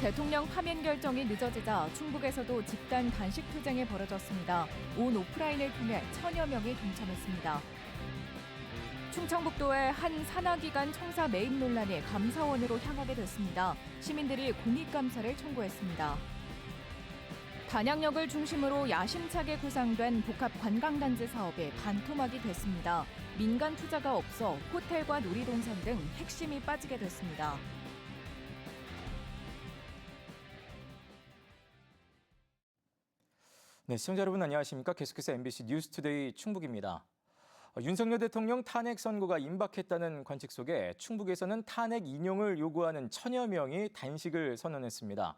대통령 파면 결정이 늦어지자 충북에서도 집단 단식 투쟁이 벌어졌습니다. 온 오프라인을 통해 1000여 명이 동참했습니다. 충청북도의 한 산하기관 청사 매입 논란이 감사원으로 향하게 됐습니다. 시민들이 공익감사를 청구했습니다. 단양역을 중심으로 야심차게 구상된 복합관광단지 사업이 반토막이 됐습니다. 민간 투자가 없어 호텔과 놀이동산 등 핵심이 빠지게 됐습니다. 네, 시청자 여러분 안녕하십니까? 계속해서 MBC 뉴스투데이 충북입니다. 윤석열 대통령 탄핵 선고가 임박했다는 관측 속에 충북에서는 탄핵 인용을 요구하는 1000여 명이 단식을 선언했습니다.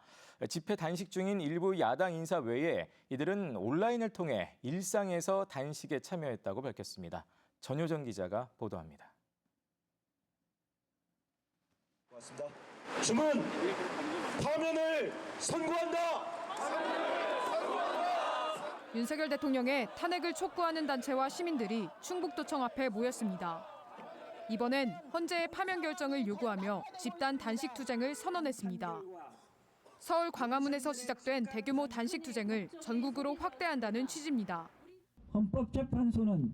집회 단식 중인 일부 야당 인사 외에 이들은 온라인을 통해 일상에서 단식에 참여했다고 밝혔습니다. 전효정 기자가 보도합니다. 주문 파면을 선고한다. 윤석열 대통령의 탄핵을 촉구하는 단체와 시민들이 충북도청 앞에 모였습니다. 이번엔 헌재의 파면 결정을 요구하며 집단 단식 투쟁을 선언했습니다. 서울 광화문에서 시작된 대규모 단식 투쟁을 전국으로 확대한다는 취지입니다. 헌법재판소는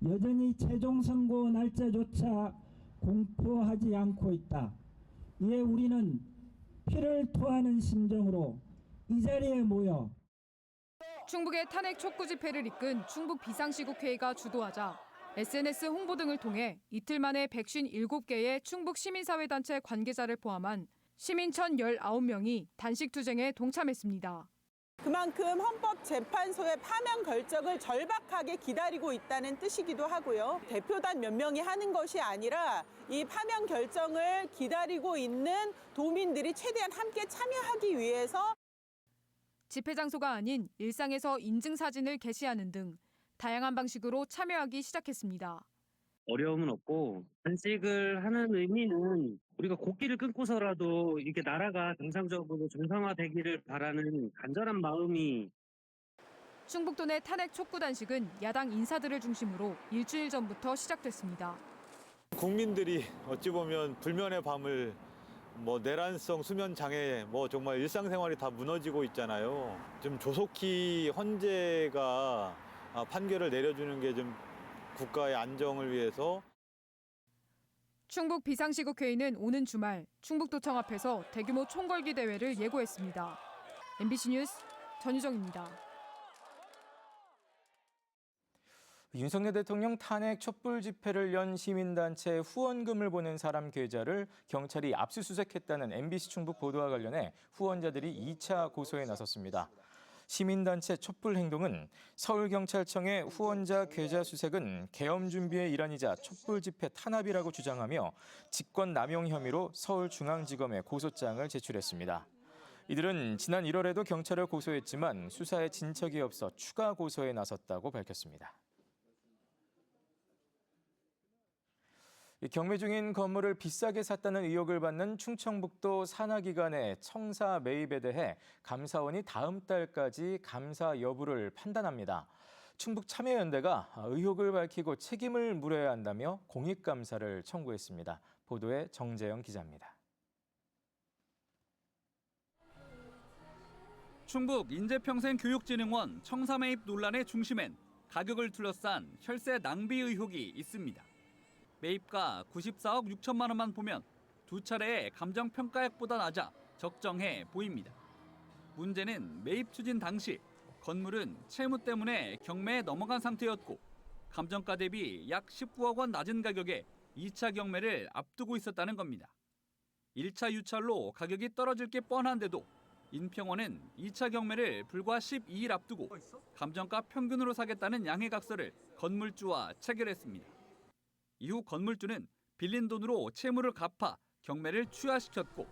여전히 최종 선고 날짜조차 공포하지 않고 있다. 이에 우리는 피를 토하는 심정으로 이 자리에 모여 충북의 탄핵 촉구 집회를 이끈 충북 비상시국회의가 주도하자 SNS 홍보 등을 통해 이틀 만에 157개의 충북 시민사회단체 관계자를 포함한 시민 1019명이 단식 투쟁에 동참했습니다. 그만큼 헌법재판소의 파면 결정을 절박하게 기다리고 있다는 뜻이기도 하고요. 대표단 몇 명이 하는 것이 아니라 이 파면 결정을 기다리고 있는 도민들이 최대한 함께 참여하기 위해서 집회 장소가 아닌 일상에서 인증사진을 게시하는 등 다양한 방식으로 참여하기 시작했습니다. 어려움은 없고 단식을 하는 의미는 우리가 국기를 끊고서라도 이렇게 나라가 정상적으로 정상화되기를 바라는 간절한 마음이. 충북도 내 탄핵 촉구 단식은 야당 인사들을 중심으로 일주일 전부터 시작됐습니다. 국민들이 어찌 보면 불면의 밤을 내란성 수면 장애 정말 일상생활이 다 무너지고 있잖아요. 좀 조속히 헌재가 판결을 내려주는 게 좀 국가의 안정을 위해서. 충북 비상시국회의는 오는 주말 충북도청 앞에서 대규모 총궐기 대회를 예고했습니다. MBC 뉴스 전유정입니다. 윤석열 대통령 탄핵 촛불 집회를 연 시민단체 후원금을 보낸 사람 계좌를 경찰이 압수수색했다는 MBC 충북 보도와 관련해 후원자들이 2차 고소에 나섰습니다. 시민단체 촛불 행동은 서울경찰청의 후원자 계좌 수색은 계엄 준비의 일환이자 촛불 집회 탄압이라고 주장하며 직권 남용 혐의로 서울중앙지검에 고소장을 제출했습니다. 이들은 지난 1월에도 경찰을 고소했지만 수사에 진척이 없어 추가 고소에 나섰다고 밝혔습니다. 경매 중인 건물을 비싸게 샀다는 의혹을 받는 충청북도 산하기관의 청사 매입에 대해 감사원이 다음 달까지 감사 여부를 판단합니다. 충북참여연대가 의혹을 밝히고 책임을 물어야 한다며 공익감사를 청구했습니다. 보도에 정재영 기자입니다. 충북 인재평생교육진흥원 청사 매입 논란의 중심엔 가격을 둘러싼 혈세 낭비 의혹이 있습니다. 매입가 94억 6천만 원만 보면 두 차례의 감정평가액보다 낮아 적정해 보입니다. 문제는 매입 추진 당시 건물은 채무 때문에 경매에 넘어간 상태였고 감정가 대비 약 19억 원 낮은 가격에 2차 경매를 앞두고 있었다는 겁니다. 1차 유찰로 가격이 떨어질 게 뻔한데도 인평원은 2차 경매를 불과 12일 앞두고 감정가 평균으로 사겠다는 양해각서를 건물주와 체결했습니다. 이후 건물주는 빌린 돈으로 채무를 갚아 경매를 취하시켰고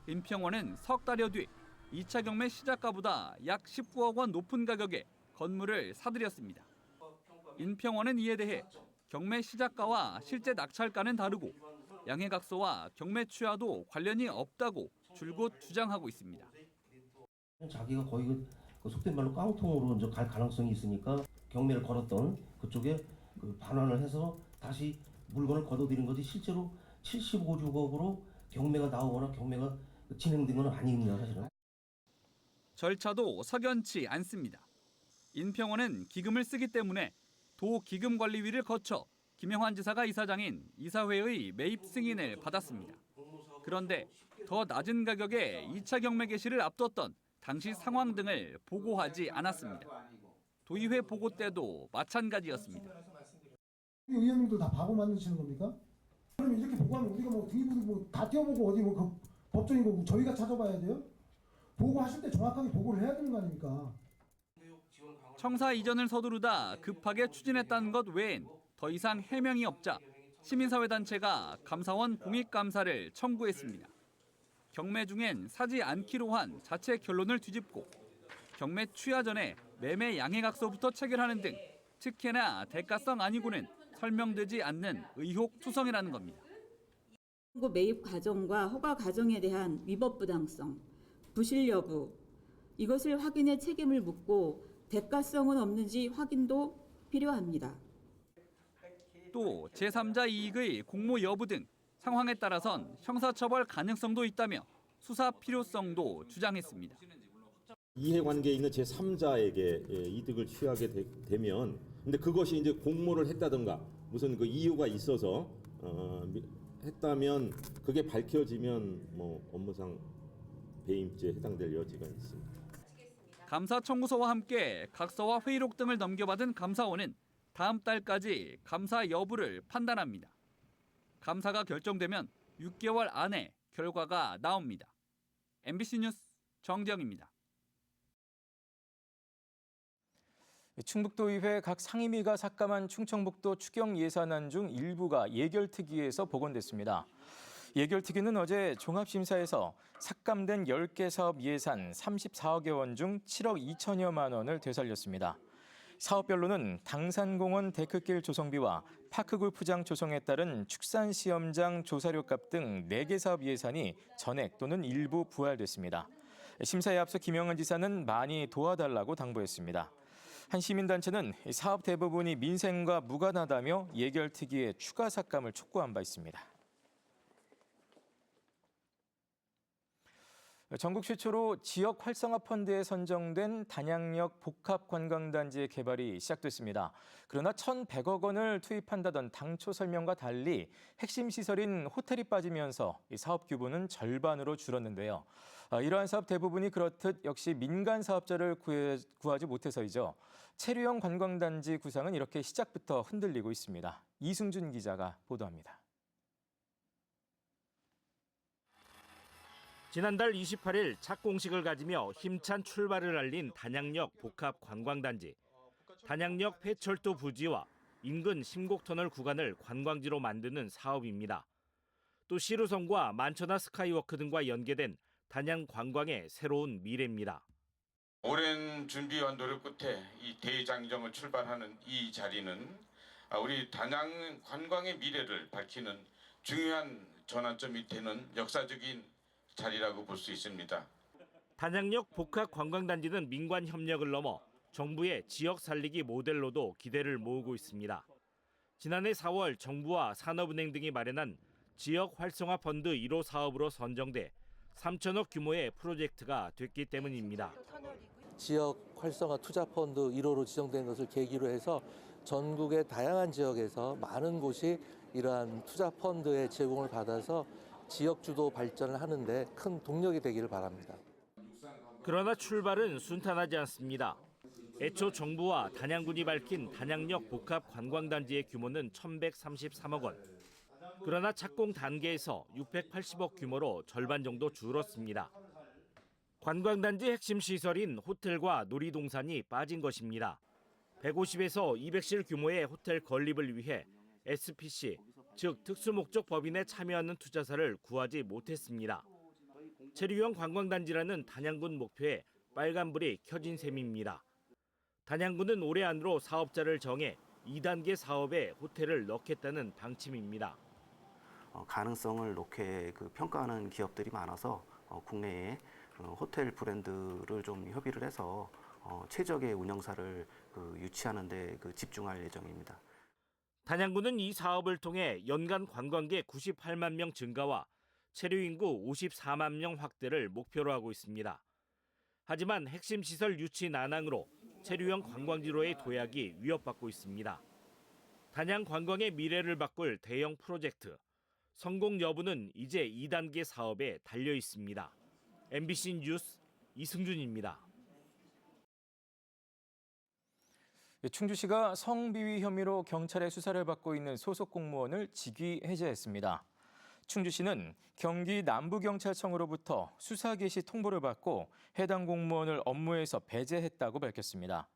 인평원은 석 달여 뒤 2차 경매 시작가보다 약 19억 원 높은 가격에 건물을 사들였습니다. 인평원은 이에 대해 경매 시작가와 실제 낙찰가는 다르고 양해각서와 경매 취하도 관련이 없다고 줄곧 주장하고 있습니다. 자기가 거의 속된 말로 깡통으로 이제 갈 가능성이 있으니까 경매를 걸었던 그쪽에 반환을 해서 다시 물건을 걷어들인 것이 실제로 75억으로 경매가 나오거나 경매가 진행된 건 아닙니다, 사실은. 절차도 석연치 않습니다. 인평원은 기금을 쓰기 때문에 도기금관리위를 거쳐 김영환 지사가 이사장인 이사회의 매입 승인을 받았습니다. 그런데 더 낮은 가격에 2차 경매 개시를 앞뒀던 당시 상황 등을 보고하지 않았습니다. 도의회 보고 때도 마찬가지였습니다. 의원님도 다 바보 만드시는 겁니까? 그럼 이렇게 보고하면 우리가 뭐 등기부도 뭐다 띄워보고 어디 뭐 그 법정이고 뭐 저희가 찾아봐야 돼요? 보고하실 때 정확하게 보고를 해야 되는 거 아닙니까? 청사 이전을 서두르다 급하게 추진했다는 것 외엔 더 이상 해명이 없자 시민사회단체가 감사원 공익감사를 청구했습니다. 경매 중엔 사지 않기로 한 자체 결론을 뒤집고 경매 취하 전에 매매 양해각서부터 체결하는 등 특혜나 대가성 아니고는 설명되지 않는 의혹 투성이라는 겁니다. 매입 과정과 허가 과정에 대한 위법 부당성, 부실 여부, 이것을 확인해 책임을 묻고 대가성은 없는지 확인도 필요합니다. 또 제3자 이익의 공모 여부 등 상황에 따라선 형사처벌 가능성도 있다며 수사 필요성도 주장했습니다. 이해관계에 있는 제3자에게 이득을 취하게 되면, 근데 그것이 이제 공모를 했다든가 무슨 그 이유가 있어서 했다면 그게 밝혀지면 뭐 업무상 배임죄에 해당될 여지가 있습니다. 감사 청구서와 함께 각서와 회의록 등을 넘겨받은 감사원은 다음 달까지 감사 여부를 판단합니다. 감사가 결정되면 6개월 안에 결과가 나옵니다. MBC 뉴스 정재영입니다. 충북도의회 각 상임위가 삭감한 충청북도 추경 예산안 중 일부가 예결특위에서 복원됐습니다. 예결특위는 어제 종합심사에서 삭감된 10개 사업 예산 34억여 원 중 7억 2천여만 원을 되살렸습니다. 사업별로는 당산공원 데크길 조성비와 파크골프장 조성에 따른 축산시험장 조사료값 등 4개 사업 예산이 전액 또는 일부 부활됐습니다. 심사에 앞서 김영환 지사는 많이 도와달라고 당부했습니다. 한 시민단체는 사업 대부분이 민생과 무관하다며 예결특위의 추가 삭감을 촉구한 바 있습니다. 전국 최초로 지역 활성화 펀드에 선정된 단양역 복합관광단지의 개발이 시작됐습니다. 그러나 1,100억 원을 투입한다던 당초 설명과 달리 핵심 시설인 호텔이 빠지면서 이 사업 규모는 절반으로 줄었는데요. 이러한 사업 대부분이 그렇듯 역시 민간 사업자를 구하지 못해서이죠. 체류형 관광단지 구상은 이렇게 시작부터 흔들리고 있습니다. 이승준 기자가 보도합니다. 지난달 28일 착공식을 가지며 힘찬 출발을 알린 단양역 복합관광단지. 단양역 폐철도 부지와 인근 심곡터널 구간을 관광지로 만드는 사업입니다. 또 시루성과 만천하 스카이워크 등과 연계된 단양 관광의 새로운 미래입니다. 오랜 준비와 노력 끝에 이 대장정을 출발하는 이 자리는 우리 단양 관광의 미래를 밝히는 중요한 전환점이 되는 역사적인 자리라고 볼 수 있습니다. 단양역 복합관광단지는 민관 협력을 넘어 정부의 지역 살리기 모델로도 기대를 모으고 있습니다. 지난해 4월 정부와 산업은행 등이 마련한 지역 활성화 펀드 1호 사업으로 선정돼 3천억 규모의 프로젝트가 됐기 때문입니다. 지역 활성화 투자 펀드 1호로 지정된 것을 계기로 해서 전국의 다양한 지역에서 많은 곳이 이러한 투자 펀드의 제공을 받아서 지역 주도 발전을 하는데 큰 동력이 되기를 바랍니다. 그러나 출발은 순탄하지 않습니다. 애초 정부와 단양군이 밝힌 단양역 복합관광단지의 규모는 1,133억 원. 그러나 착공 단계에서 680억 규모로 절반 정도 줄었습니다. 관광단지 핵심 시설인 호텔과 놀이동산이 빠진 것입니다. 150에서 200실 규모의 호텔 건립을 위해 SPC, 즉 특수목적 법인에 참여하는 투자사를 구하지 못했습니다. 체류형 관광단지라는 단양군 목표에 빨간불이 켜진 셈입니다. 단양군은 올해 안으로 사업자를 정해 2단계 사업에 호텔을 넣겠다는 방침입니다. 가능성을 높게 평가하는 기업들이 많아서 국내에 호텔 브랜드를 좀 협의를 해서 최적의 운영사를 유치하는 데 집중할 예정입니다. 단양군은 이 사업을 통해 연간 관광객 98만 명 증가와 체류 인구 54만 명 확대를 목표로 하고 있습니다. 하지만 핵심 시설 유치 난항으로 체류형 관광지로의 도약이 위협받고 있습니다. 단양 관광의 미래를 바꿀 대형 프로젝트. 성공 여부는 이제 2단계 사업에 달려 있습니다. MBC 뉴스 이승준입니다. 충주시가 성비위 혐의로 경찰의 수사를 받고 있는 소속 공무원을 직위 해제했습니다. 충주시는 경기 남부경찰청으로부터 수사 개시 통보를 받고 해당 공무원을 업무에서 배제했다고 밝혔습니다.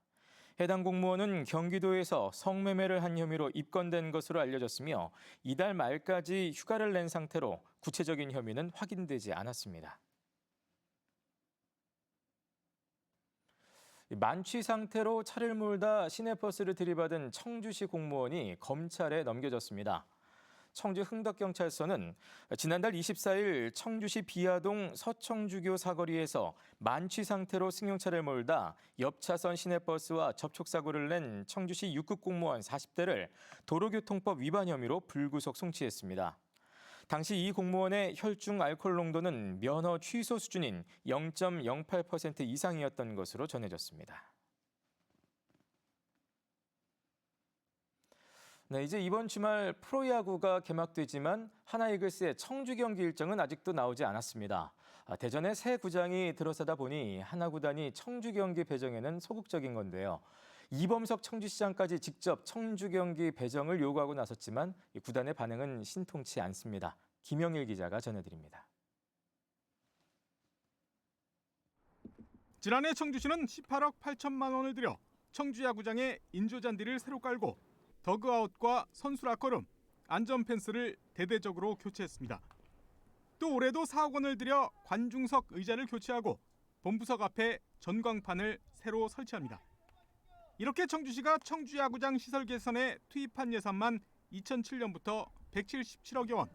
해당 공무원은 경기도에서 성매매를 한 혐의로 입건된 것으로 알려졌으며 이달 말까지 휴가를 낸 상태로 구체적인 혐의는 확인되지 않았습니다. 만취 상태로 차를 몰다 시내버스를 들이받은 청주시 공무원이 검찰에 넘겨졌습니다. 청주 흥덕경찰서는 지난달 24일 청주시 비아동 서청주교 사거리에서 만취 상태로 승용차를 몰다 옆 차선 시내버스와 접촉사고를 낸 청주시 6급 공무원 40대를 도로교통법 위반 혐의로 불구속 송치했습니다. 당시 이 공무원의 혈중 알코올 농도는 면허 취소 수준인 0.08% 이상이었던 것으로 전해졌습니다. 네, 이제 이번 주말 프로야구가 개막되지만 하나이글스의 청주 경기 일정은 아직도 나오지 않았습니다. 대전에 새 구장이 들어서다 보니 하나 구단이 청주 경기 배정에는 소극적인 건데요. 이범석 청주시장까지 직접 청주 경기 배정을 요구하고 나섰지만 구단의 반응은 신통치 않습니다. 김영일 기자가 전해드립니다. 지난해 청주시는 18억 8천만 원을 들여 청주야구장에 인조잔디를 새로 깔고 더그아웃과 선수 라커룸, 안전 펜스를 대대적으로 교체했습니다. 또 올해도 4억 원을 들여 관중석 의자를 교체하고 본부석 앞에 전광판을 새로 설치합니다. 이렇게 청주시가 청주야구장 시설 개선에 투입한 예산만 2007년부터 177억여 원.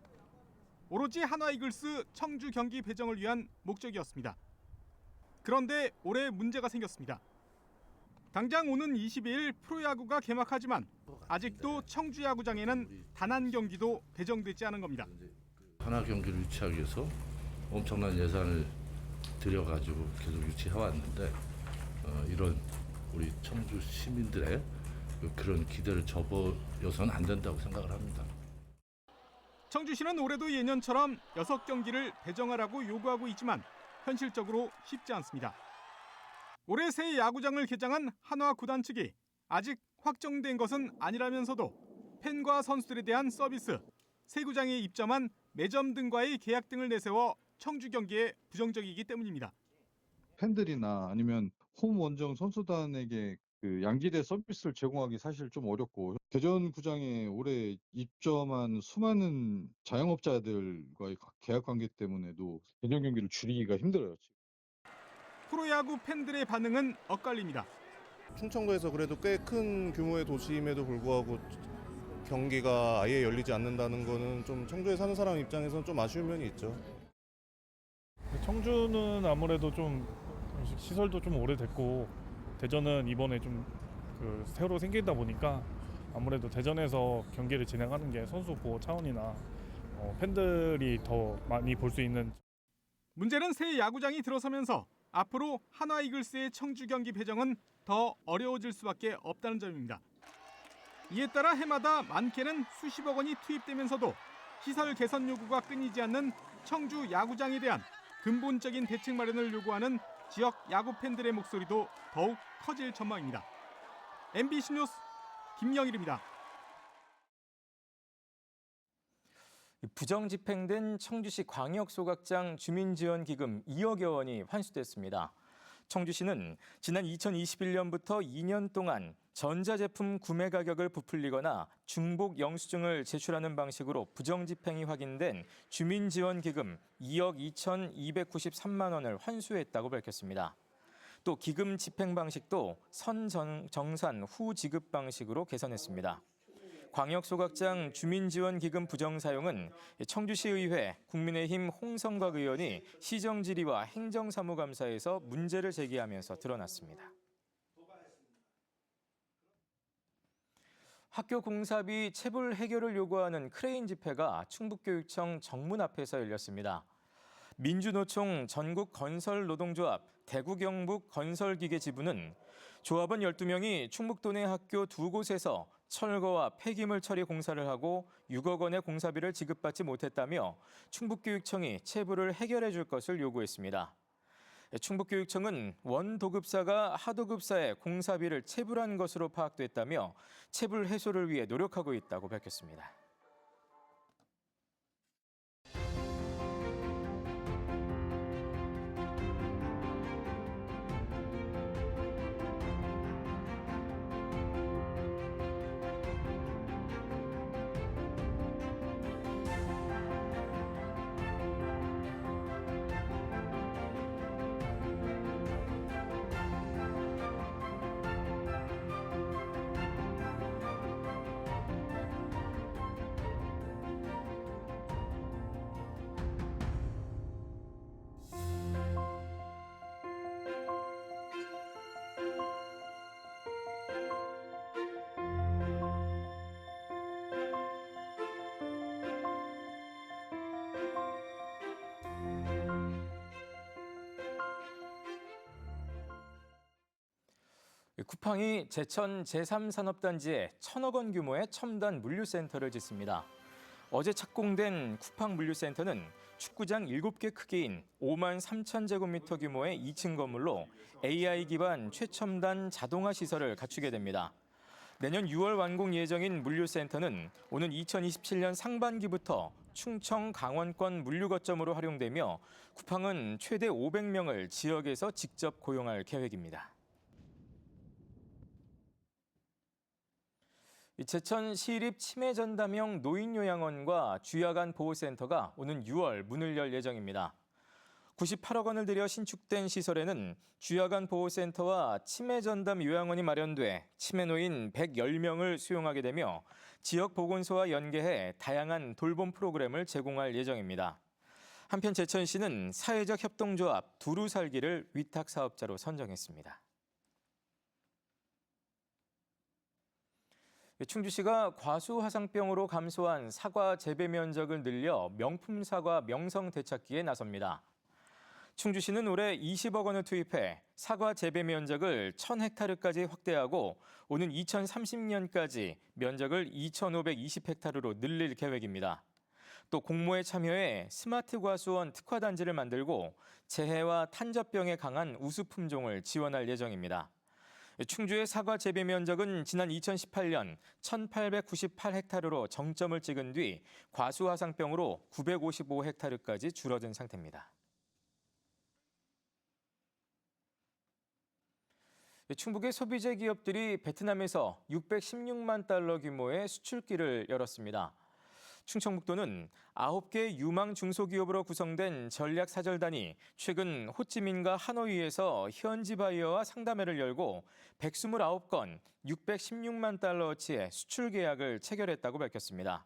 오로지 한화이글스 청주 경기 배정을 위한 목적이었습니다. 그런데 올해 문제가 생겼습니다. 당장 오는 22일 프로야구가 개막하지만 아직도 청주야구장에는 단 한 경기도 배정되지 않은 겁니다. 하나 경기를 유치하기 위해서 엄청난 예산을 들여가지고 계속 유치해왔는데 이런 우리 청주 시민들의 그런 기대를 저버려서는 안 된다고 생각을 합니다. 청주시는 올해도 예년처럼 6경기를 배정하라고 요구하고 있지만 현실적으로 쉽지 않습니다. 올해 새 야구장을 개장한 한화 구단 측이 아직 확정된 것은 아니라면서도 팬과 선수들에 대한 서비스, 새 구장에 입점한 매점 등과의 계약 등을 내세워 청주 경기에 부정적이기 때문입니다. 팬들이나 아니면 홈 원정 선수단에게 그 양질의 서비스를 제공하기 사실 좀 어렵고 대전 구장에 올해 입점한 수많은 자영업자들과의 계약 관계 때문에도 대전 경기를 줄이기가 힘들어요. 프로야구 팬들의 반응은 엇갈립니다. 충청도에서 그래도 꽤 큰 규모의 도시임에도 불구하고 경기가 아예 열리지 않는다는 거는 좀 청주에 사는 사람 입장에서는 좀 아쉬운 면이 있죠. 청주는 아무래도 좀 시설도 좀 오래됐고 대전은 이번에 좀 새로 생기다 보니까 아무래도 대전에서 경기를 진행하는 게 선수 보호 차원이나 팬들이 더 많이 볼 수 있는. 문제는 새 야구장이 들어서면서 앞으로 한화이글스의 청주 경기 배정은 더 어려워질 수밖에 없다는 점입니다. 이에 따라 해마다 많게는 수십억 원이 투입되면서도 시설 개선 요구가 끊이지 않는 청주 야구장에 대한 근본적인 대책 마련을 요구하는 지역 야구 팬들의 목소리도 더욱 커질 전망입니다. MBC 뉴스 김영일입니다. 부정 집행된 청주시 광역소각장 주민지원기금 2억여 원이 환수됐습니다. 청주시는 지난 2021년부터 2년 동안 전자제품 구매 가격을 부풀리거나 중복 영수증을 제출하는 방식으로 부정 집행이 확인된 주민지원기금 2억 2,293만 원을 환수했다고 밝혔습니다. 또 기금 집행 방식도 선정산 후 지급 방식으로 개선했습니다. 광역소각장 주민지원기금 부정사용은 청주시의회 국민의힘 홍성각 의원이 시정질의와 행정사무감사에서 문제를 제기하면서 드러났습니다. 학교 공사비 체불 해결을 요구하는 크레인 집회가 충북교육청 정문 앞에서 열렸습니다. 민주노총 전국건설노동조합 대구경북건설기계지부는 조합원 12명이 충북도 내 학교 2곳에서 철거와 폐기물 처리 공사를 하고 6억 원의 공사비를 지급받지 못했다며 충북교육청이 체불을 해결해 줄 것을 요구했습니다. 충북교육청은 원도급사가 하도급사에 공사비를 체불한 것으로 파악됐다며 체불 해소를 위해 노력하고 있다고 밝혔습니다. 쿠팡이 제천 제3산업단지에 1,000억 원 규모의 첨단 물류센터를 짓습니다. 어제 착공된 쿠팡 물류센터는 축구장 7개 크기인 5만 3천 제곱미터 규모의 2층 건물로 AI 기반 최첨단 자동화 시설을 갖추게 됩니다. 내년 6월 완공 예정인 물류센터는 오는 2027년 상반기부터 충청 강원권 물류 거점으로 활용되며 쿠팡은 최대 500명을 지역에서 직접 고용할 계획입니다. 제천 시립 치매전담형 노인요양원과 주야간 보호센터가 오는 6월 문을 열 예정입니다. 98억 원을 들여 신축된 시설에는 주야간 보호센터와 치매전담 요양원이 마련돼 치매노인 110명을 수용하게 되며 지역 보건소와 연계해 다양한 돌봄 프로그램을 제공할 예정입니다. 한편 제천시는 사회적 협동조합 두루살기를 위탁 사업자로 선정했습니다. 충주시가 과수화상병으로 감소한 사과 재배 면적을 늘려 명품 사과 명성 되찾기에 나섭니다. 충주시는 올해 20억 원을 투입해 사과 재배 면적을 1,000헥타르까지 확대하고 오는 2030년까지 면적을 2,520헥타르로 늘릴 계획입니다. 또 공모에 참여해 스마트 과수원 특화단지를 만들고 재해와 탄저병에 강한 우수 품종을 지원할 예정입니다. 충주의 사과 재배 면적은 지난 2018년 1,898헥타르로 정점을 찍은 뒤 과수화상병으로 955헥타르까지 줄어든 상태입니다. 충북의 소비재 기업들이 베트남에서 616만 달러 규모의 수출기를 열었습니다. 충청북도는 9개 유망 중소기업으로 구성된 전략사절단이 최근 호찌민과 하노이에서 현지 바이어와 상담회를 열고 129건 616만 달러어치의 수출 계약을 체결했다고 밝혔습니다.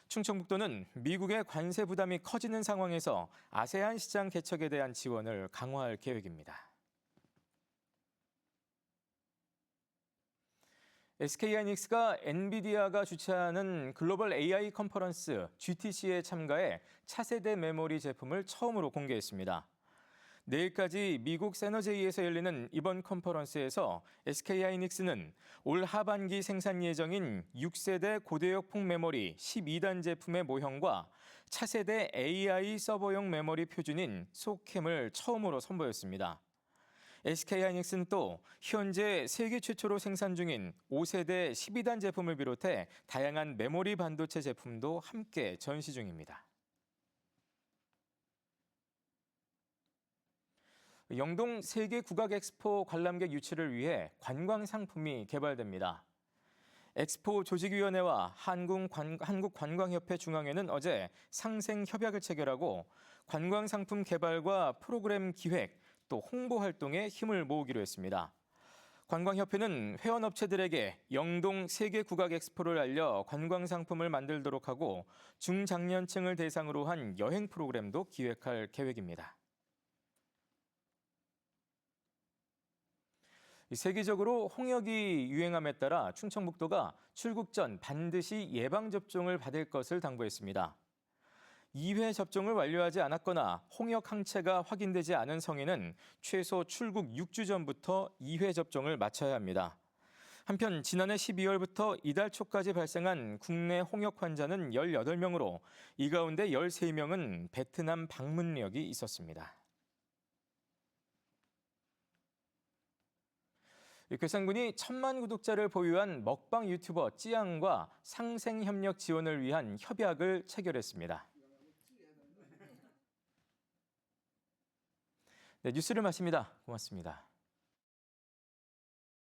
충청북도는 미국의 관세 부담이 커지는 상황에서 아세안 시장 개척에 대한 지원을 강화할 계획입니다. SK하이닉스가 엔비디아가 주최하는 글로벌 AI 컨퍼런스 GTC에 참가해 차세대 메모리 제품을 처음으로 공개했습니다. 내일까지 미국 세너제이에서 열리는 이번 컨퍼런스에서 SK하이닉스는 올 하반기 생산 예정인 6세대 고대역폭 메모리 12단 제품의 모형과 차세대 AI 서버용 메모리 표준인 소캠을 처음으로 선보였습니다. SK하이닉스는 또 현재 세계 최초로 생산 중인 5세대 12단 제품을 비롯해 다양한 메모리 반도체 제품도 함께 전시 중입니다. 영동 세계 국악 엑스포 관람객 유치를 위해 관광 상품이 개발됩니다. 엑스포 조직위원회와 한국관광협회 중앙회는 어제 상생 협약을 체결하고 관광 상품 개발과 프로그램 기획, 또 홍보 활동에 힘을 모으기로 했습니다. 관광협회는 회원업체들에게 영동 세계 국악 엑스포를 알려 관광 상품을 만들도록 하고 중장년층을 대상으로 한 여행 프로그램도 기획할 계획입니다. 세계적으로 홍역이 유행함에 따라 충청북도가 출국 전 반드시 예방접종을 받을 것을 당부했습니다. 2회 접종을 완료하지 않았거나 홍역 항체가 확인되지 않은 성인은 최소 출국 6주 전부터 2회 접종을 마쳐야 합니다. 한편 지난해 12월부터 이달 초까지 발생한 국내 홍역 환자는 18명으로 이 가운데 13명은 베트남 방문력이 있었습니다. 괴산군이 1000만 구독자를 보유한 먹방 유튜버 찌양과 상생 협력 지원을 위한 협약을 체결했습니다. 네, 뉴스를 마칩니다. 고맙습니다.